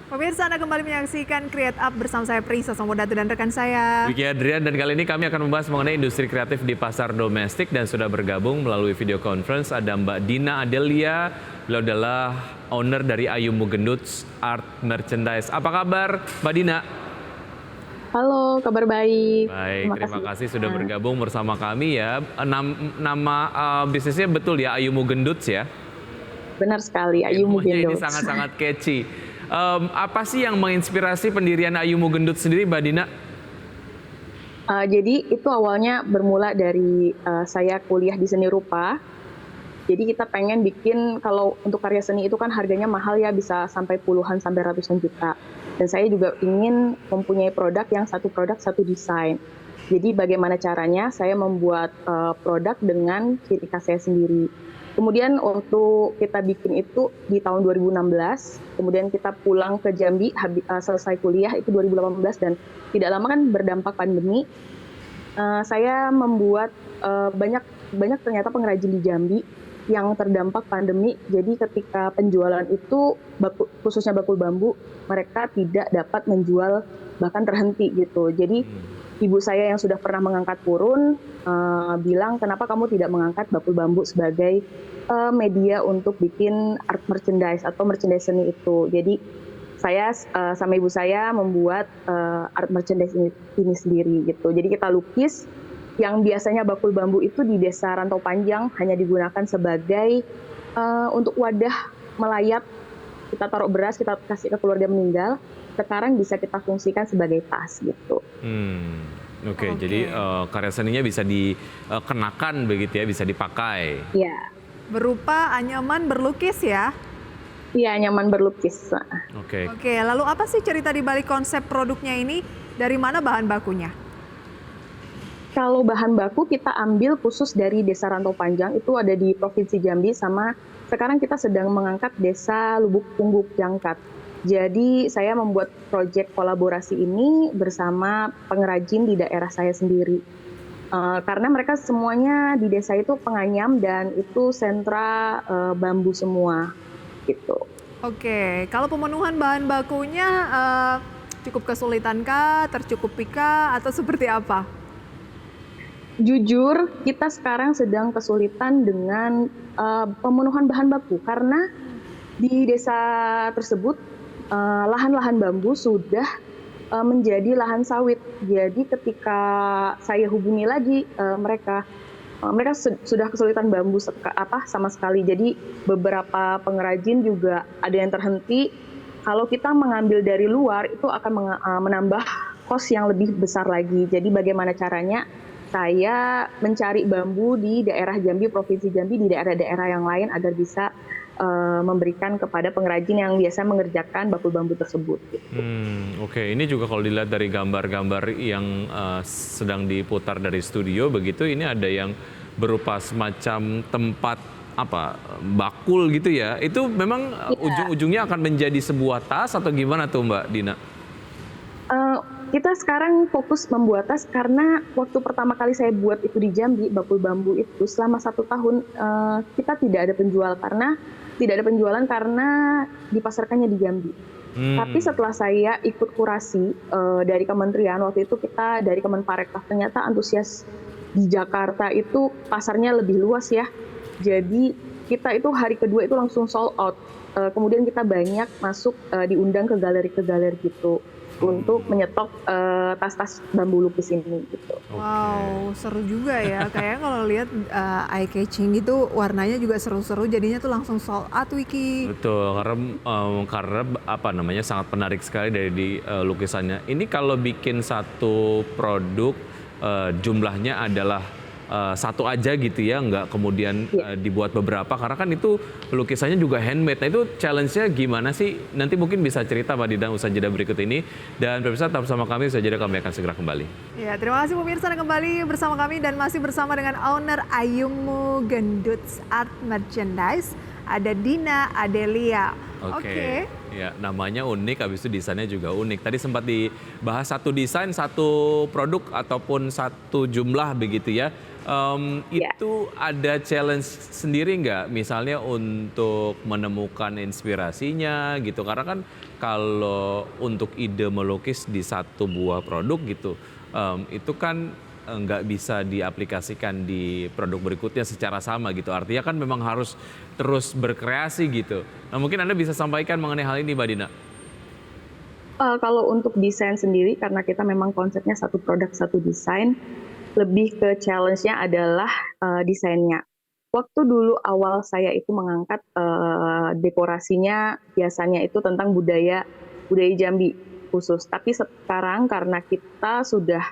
Pemirsa, Anda kembali menyaksikan Create Up bersama saya Prisa Samudatu dan rekan saya Wiki Adrian, dan kali ini kami akan membahas mengenai industri kreatif di pasar domestik, dan sudah bergabung melalui video conference ada Mbak Dina Adelia. Beliau adalah owner dari Ayumu Genduts Art Merchandise. Apa kabar Mbak Dina? Halo, kabar baik. Baik, terima kasih sudah bergabung bersama kami ya. Nama bisnisnya betul ya, Ayumu Genduts ya? Benar sekali, Ayumu Ini Genduts. sangat-sangat catchy. Apa sih yang menginspirasi pendirian Ayumu Genduts sendiri, Mbak Dina? Jadi itu awalnya bermula dari saya kuliah di seni rupa. Jadi kita pengen bikin, kalau untuk karya seni itu kan harganya mahal ya, bisa sampai puluhan sampai ratusan juta. Dan saya juga ingin mempunyai produk yang satu produk satu desain. Jadi bagaimana caranya saya membuat produk dengan ciri khas saya sendiri. Kemudian untuk kita bikin itu di tahun 2016, kemudian kita pulang ke Jambi, selesai kuliah itu 2018, dan tidak lama kan berdampak pandemi. Saya membuat banyak ternyata pengrajin di Jambi yang terdampak pandemi. Jadi ketika penjualan itu, khususnya bakul bambu, mereka tidak dapat menjual, bahkan terhenti gitu. Jadi ibu saya yang sudah pernah mengangkat purun bilang, kenapa kamu tidak mengangkat bakul bambu sebagai media untuk bikin art merchandise atau merchandise seni itu. Jadi saya sama ibu saya membuat art merchandise ini sendiri gitu. Jadi kita lukis yang biasanya bakul bambu itu di Desa Rantau Panjang hanya digunakan sebagai untuk wadah melayat. Kita taruh beras, kita kasih ke keluarga meninggal. Sekarang bisa kita fungsikan sebagai tas gitu. Oke. Jadi karya seninya bisa dikenakan begitu ya, bisa dipakai. Iya. berupa anyaman berlukis ya? Iya, anyaman berlukis. Oke. Lalu apa sih cerita di balik konsep produknya ini? Dari mana bahan bakunya? Kalau bahan baku kita ambil khusus dari Desa Rantau Panjang, itu ada di Provinsi Jambi, sama sekarang kita sedang mengangkat Desa Lubuk Pungguk Jangkat. Jadi saya membuat proyek kolaborasi ini bersama pengrajin di daerah saya sendiri. Karena mereka semuanya di desa itu penganyam dan itu sentra bambu semua gitu. Oke, kalau pemenuhan bahan bakunya cukup kesulitankah, tercukupikah, atau seperti apa? Jujur, kita sekarang sedang kesulitan dengan pemenuhan bahan baku karena di desa tersebut lahan-lahan bambu sudah menjadi lahan sawit. Jadi ketika saya hubungi lagi mereka sudah kesulitan bambu sama sekali. Jadi beberapa pengrajin juga ada yang terhenti. Kalau kita mengambil dari luar itu akan menambah kos yang lebih besar lagi. Jadi bagaimana caranya? Saya mencari bambu di daerah Jambi, Provinsi Jambi, di daerah-daerah yang lain agar bisa memberikan kepada pengrajin yang biasa mengerjakan bakul bambu tersebut. Gitu. Oke, ini juga kalau dilihat dari gambar-gambar yang sedang diputar dari studio begitu, ini ada yang berupa semacam tempat bakul gitu ya. Itu memang ujung-ujungnya akan menjadi sebuah tas atau gimana tuh Mbak Dina? Kita sekarang fokus membuat tas karena waktu pertama kali saya buat itu di Jambi, bakul bambu itu selama 1 tahun kita tidak ada penjualan karena dipasarkannya di Jambi. Tapi setelah saya ikut kurasi dari kementerian, waktu itu kita dari Kemenparekraf, ternyata antusias di Jakarta itu pasarnya lebih luas ya. Jadi kita itu hari kedua itu langsung sold out. Kemudian kita banyak masuk diundang ke galeri gitu untuk menyetok tas-tas bambu lukis ini gitu. Wow, seru juga ya. Kayaknya kalau lihat eye catching gitu, warnanya juga seru-seru. Jadinya tuh langsung sold out, Wiki. Betul, karena sangat menarik sekali dari lukisannya. Ini kalau bikin satu produk jumlahnya adalah satu aja gitu ya, nggak kemudian dibuat beberapa, karena kan itu lukisannya juga handmade. Nah itu challenge-nya gimana sih? Nanti mungkin bisa cerita Mbak Dina usaha jeda berikut ini. Dan pemirsa tetap bersama kami, usaha jeda kami akan segera kembali. Ya, terima kasih pemirsa Anda kembali bersama kami dan masih bersama dengan owner Ayumu Genduts Art Merchandise, ada Dina Adelia. Oke. Ya, namanya unik, habis itu desainnya juga unik. Tadi sempat dibahas satu desain, satu produk ataupun satu jumlah begitu ya. Itu ada challenge sendiri nggak? Misalnya untuk menemukan inspirasinya gitu. Karena kan kalau untuk ide melukis di satu buah produk gitu, itu kan nggak bisa diaplikasikan di produk berikutnya secara sama gitu. Artinya kan memang harus terus berkreasi gitu. Nah mungkin Anda bisa sampaikan mengenai hal ini, Mbak Dina. Kalau untuk desain sendiri, karena kita memang konsepnya satu produk satu desain, lebih ke challenge-nya adalah desainnya. Waktu dulu awal saya itu mengangkat dekorasinya biasanya itu tentang budaya Jambi khusus. Tapi sekarang karena kita sudah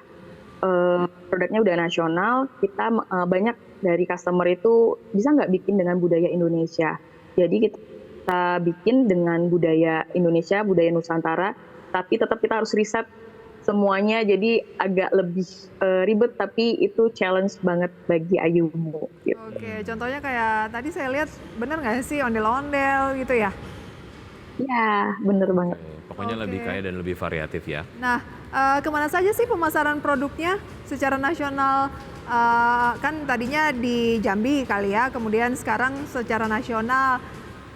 produknya udah nasional, kita banyak dari customer itu bisa nggak bikin dengan budaya Indonesia. Jadi kita bikin dengan budaya Indonesia, budaya Nusantara, tapi tetap kita harus riset semuanya, jadi agak lebih ribet, tapi itu challenge banget bagi Ayumu. Gitu. Oke, contohnya kayak tadi saya lihat, bener nggak sih ondel-ondel gitu ya? Ya, bener banget. Pokoknya lebih kaya dan lebih variatif ya. Nah, kemana saja sih pemasaran produknya secara nasional? Kan tadinya di Jambi kali ya, kemudian sekarang secara nasional.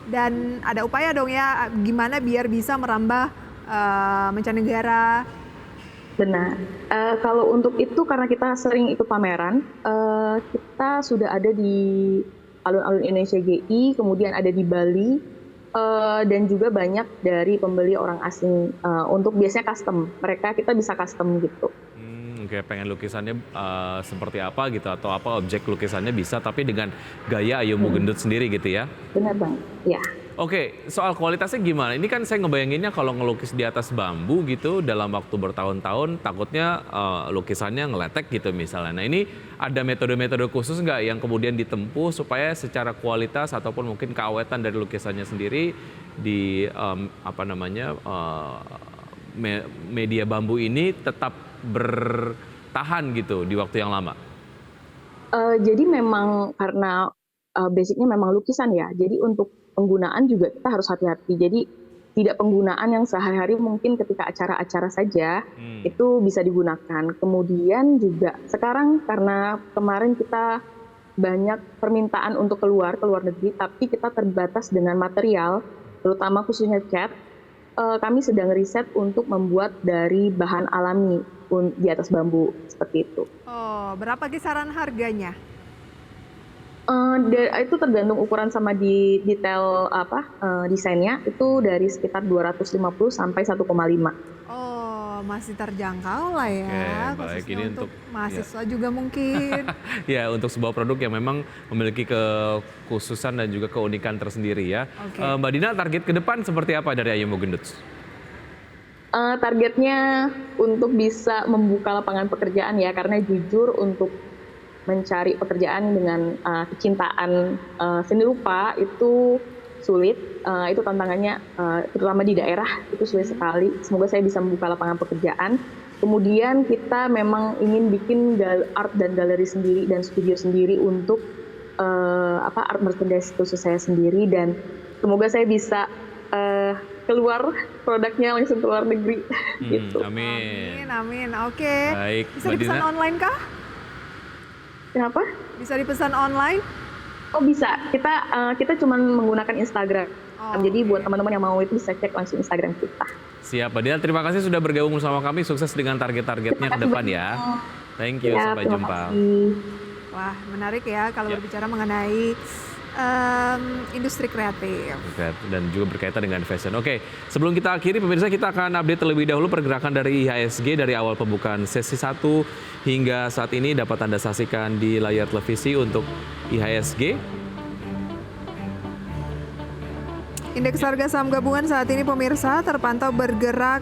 Dan ada upaya dong ya, gimana biar bisa merambah mancanegara. Benar. Kalau untuk itu karena kita sering ikut pameran, kita sudah ada di alun-alun Indonesia GI, kemudian ada di Bali, dan juga banyak dari pembeli orang asing untuk biasanya custom. Kita bisa custom gitu. Kayak pengen lukisannya seperti apa gitu atau apa objek lukisannya bisa tapi dengan gaya Ayumu Gendut sendiri gitu ya? Benar Bang, ya. Oke, soal kualitasnya gimana? Ini kan saya ngebayanginnya kalau ngelukis di atas bambu gitu dalam waktu bertahun-tahun takutnya lukisannya ngeletek gitu misalnya. Nah ini ada metode-metode khusus nggak yang kemudian ditempuh supaya secara kualitas ataupun mungkin keawetan dari lukisannya sendiri di media bambu ini tetap bertahan gitu di waktu yang lama? Jadi memang karena basicnya memang lukisan ya, jadi untuk penggunaan juga kita harus hati-hati. Jadi tidak penggunaan yang sehari-hari mungkin ketika acara-acara saja itu bisa digunakan. Kemudian juga sekarang karena kemarin kita banyak permintaan untuk keluar negeri, tapi kita terbatas dengan material, terutama khususnya cat. Kami sedang riset untuk membuat dari bahan alami di atas bambu seperti itu. Oh, berapa kisaran harganya? Itu tergantung ukuran sama di detail desainnya, itu dari sekitar 250 sampai 1,5. Oh, masih terjangkau lah ya. Oke, baik. Khususnya Ini untuk mahasiswa juga mungkin. Ya, untuk sebuah produk yang memang memiliki kekhususan dan juga keunikan tersendiri ya. Oke. Mbak Dina, target ke depan seperti apa dari Ayumu Gendut? Targetnya untuk bisa membuka lapangan pekerjaan ya, karena jujur untuk mencari pekerjaan dengan kecintaan seni rupa itu sulit, itu tantangannya terutama di daerah itu sulit sekali. Semoga saya bisa membuka lapangan pekerjaan. Kemudian kita memang ingin bikin art dan galeri sendiri dan studio sendiri untuk art merchandise khusus saya sendiri, dan semoga saya bisa keluar produknya langsung ke luar negeri. Gitu. Amin. Oke. Baik, Bisa Mbak dipesan Dina. online kah? Kenapa? Bisa dipesan online? Oh bisa, kita cuma menggunakan Instagram. Jadi buat teman-teman yang mau itu bisa cek langsung Instagram kita. Siap, Mbak Dina. Terima kasih sudah bergabung bersama kami. Sukses dengan target-targetnya ke depan ya. Thank you, Ya, sampai terima jumpa. kasih. Wah, menarik ya kalau Ya. berbicara mengenai industri kreatif. Dan juga berkaitan dengan fashion. Oke, sebelum kita akhiri pemirsa, kita akan update terlebih dahulu pergerakan dari IHSG dari awal pembukaan sesi 1 hingga saat ini dapat Anda saksikan di layar televisi untuk IHSG. Indeks harga saham gabungan saat ini pemirsa terpantau bergerak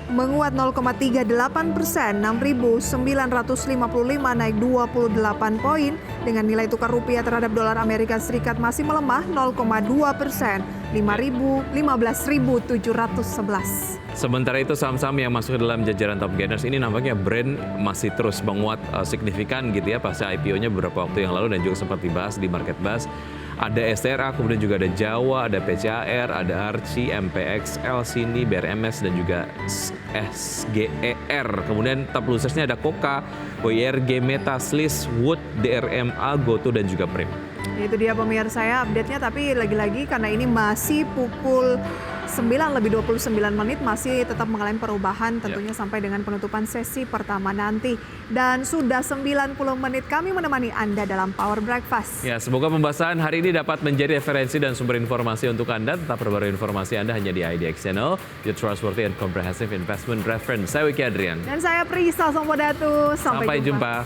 menguat 0,38%, 6.955 naik 28 poin dengan nilai tukar rupiah terhadap dolar Amerika Serikat masih melemah 0,2%, 15.711. Sementara itu saham-saham yang masuk ke dalam jajaran top gainers ini nampaknya brand masih terus menguat signifikan gitu ya pasca IPO-nya beberapa waktu yang lalu dan juga sempat dibahas di Market Buzz. Ada STRA, kemudian juga ada Jawa, ada PCAR, ada Archie, MPXL, Sini, BRMS, dan juga SGER. Kemudian top losersnya ada Koka, WIRG, Meta, Slis, Wood, DRMA, GoTo, dan juga Prim. Itu dia pemirsa ya update-nya, tapi lagi-lagi karena ini masih pukul 9:29 masih tetap mengalami perubahan tentunya sampai dengan penutupan sesi pertama nanti. Dan sudah 90 menit kami menemani Anda dalam Power Breakfast. Ya, semoga pembahasan hari ini dapat menjadi referensi dan sumber informasi untuk Anda. Tetap perbarui informasi Anda hanya di IDX Channel, your trustworthy and comprehensive investment reference. Saya Wiki Adrian. Dan saya Prisa Sompodatu. Sampai jumpa.